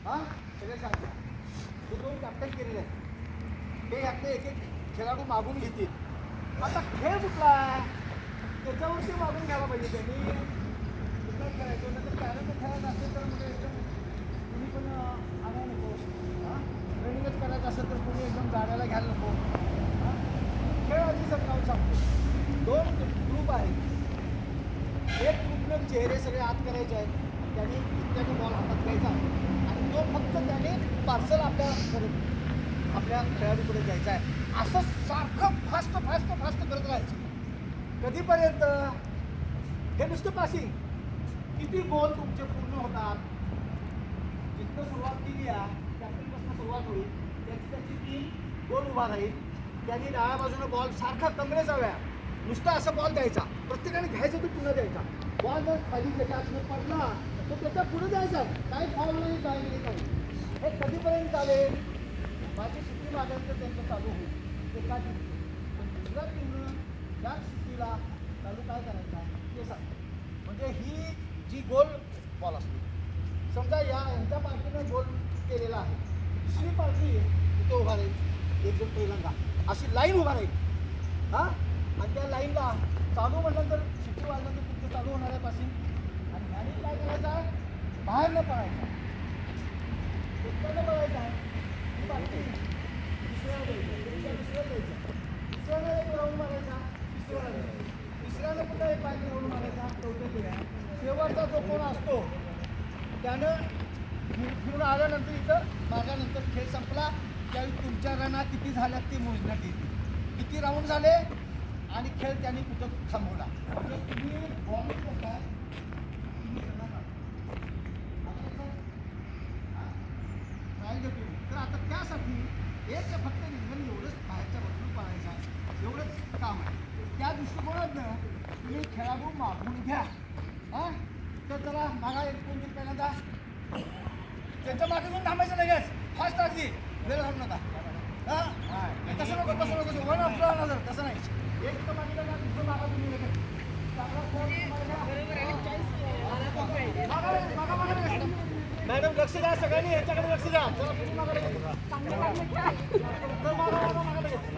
हां सगळे सांगा हे दोन कॅप्टन केलेले आहेत. हे यातले एक एक खेळाडू मागून घेतील. आता खेळ कुठला आहे त्याच्यावरती मागून घ्यायला पाहिजे त्यांनी. कुठला खेळायचं नंतर कॅरम खेळायचं असेल तर म्हणजे एकदम कुणी पण आणायला नको. हां रनिंगच करायचं असेल तर कुणी एकदम जाण्याला घ्यायला नको. हां खेळ आधी समजावून सांगतो. दोन ग्रुप आहेत. एक ग्रुपनं चेहरे सगळे आत करायचे आहेत. त्याने त्याने बॉल हातात घ्यायचा आणि तो फक्त त्याने पार्सल आपल्या खेळाडूकडे द्यायचा आहे. असं सारखं फास्ट करत राहायचं. कधीपर्यंत हे नुसतं पासिंग. किती गोल तुमचे पूर्ण होतात. जिथनं सुरुवात केली आहे कॅप्टनपासून सुरुवात होईल त्याची टीम गोल उभा राहील. त्यांनी डाव्या बाजूनं बॉल सारखा कमरेचा व्यायाम. नुसता असा बॉल द्यायचा प्रत्येकाने घ्यायचा तो पुन्हा द्यायचा. बॉल जर खाली त्याच्या आतमध्ये पडला तर त्याच्या पुढे द्यायचा. काही फॉल नाही काय नाही काही. हे कधीपर्यंत चालेल. माझी सुट्टी मागायचं त्यांचं चालू होईल एका टीम. पण दुसऱ्या टीमनं त्याच सुट्टीला चालू काय करायचा ते सांग. म्हणजे ही जी गोल बॉल असते समजा यांच्या पार्टीनं गोल केलेला आहे. दुसरी पार्टी इथे उभा राहील. एक जण पहिल्यांदा अशी लाईन उभा राहील. हां आणि त्या लाईनला चालू म्हटल्यानंतर शिट्टी वाजल्यानंतर तुमचं चालू होणार आहे पासिंग. आणि ह्याने काय करायचं आहे बाहेर न पडायचं. उत्पन्न पडायचं आहे ही पार्टी दुसऱ्याला द्यायचं. दुसऱ्याला द्यायचं. दुसऱ्याला एक राऊंड मारायचा. तिसऱ्याला पुन्हा एक पार्टी राऊंड मारायचा. चौथ्या शेवटचा जो कोण असतो त्यानं फिरून आल्यानंतर इथं मारल्यानंतर खेळ संपला. त्यावेळी तुमच्या रना किती झाल्यात ते मोजण्यात येते. किती राऊंड झाले आणि खेळ त्यांनी कुठं थांबवला. म्हणजे तुम्ही बॉलिंग करताय तुम्ही तर आता त्यासाठी एक फक्त निर्बंध एवढंच बाहेरच्या बाजून पाळायचं आहे. एवढंच काम आहे. त्या दृष्टिकोनातनं तुम्ही खेळाडू मागून घ्या. हां तर जरा मागा एक कोण पहिल्यांदा त्यांच्या मागे जाऊन थांबायचं लगेच. फास्ट अगदी वेळ घालू नका. हां तसं नको वन ऑफ अनदर तसं नाही. एक तर मागे का दुसरं मागा तुम्ही लगेच. मॅडम लक्ष द्या सगळ्यांनी ह्याच्याकडे लक्ष द्या. चला मागा लगेच.